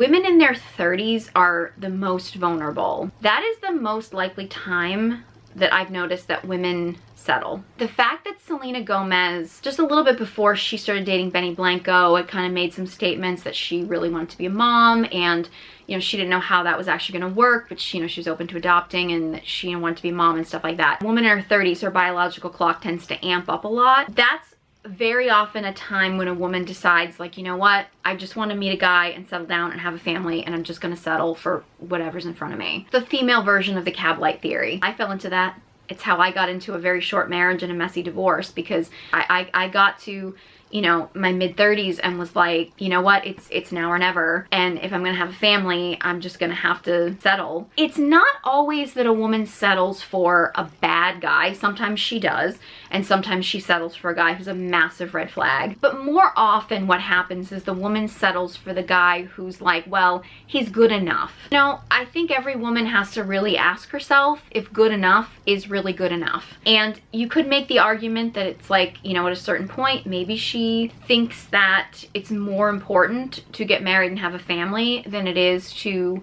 Women in their 30s are the most vulnerable. That is the most likely time that I've noticed that women settle. The fact that Selena Gomez, just a little bit before she started dating Benny Blanco, had kind of made some statements that she really wanted to be a mom, and you know, she didn't know how that was actually going to work, but she, you know, she was open to adopting, and that she wanted to be a mom and stuff like that. A woman in her 30s, her biological clock tends to amp up a lot. That's very often a time when a woman decides, like, you know what, I just want to meet a guy and settle down and have a family, and I'm just going to settle for whatever's in front of me. The female version of the cab light theory. I fell into that. It's how I got into a very short marriage and a messy divorce, because I got to, you know, my mid-30s and was like, you know what, it's now or never, and if I'm gonna have a family, I'm just gonna have to settle. It's not always that a woman settles for a bad guy. Sometimes she does, and sometimes she settles for a guy who's a massive red flag. But more often what happens is the woman settles for the guy who's like, well, he's good enough. You know, I think every woman has to really ask herself if good enough is really good enough. And you could make the argument that it's like, you know, at a certain point, maybe she thinks that it's more important to get married and have a family than it is to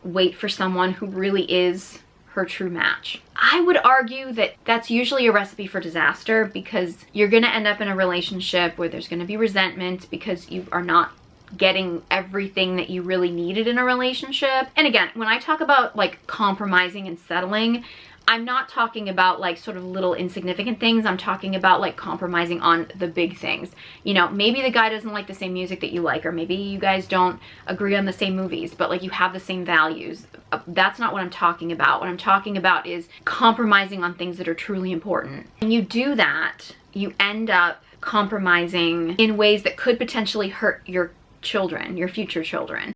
wait for someone who really is her true match. I would argue that that's usually a recipe for disaster, because you're gonna end up in a relationship where there's gonna be resentment because you are not getting everything that you really needed in a relationship. And again, when I talk about like compromising and settling, I'm not talking about like sort of little insignificant things. I'm talking about like compromising on the big things. You know, maybe the guy doesn't like the same music that you like, or maybe you guys don't agree on the same movies, but like you have the same values. That's not what I'm talking about. What I'm talking about is compromising on things that are truly important. When you do that, you end up compromising in ways that could potentially hurt your children, your future children.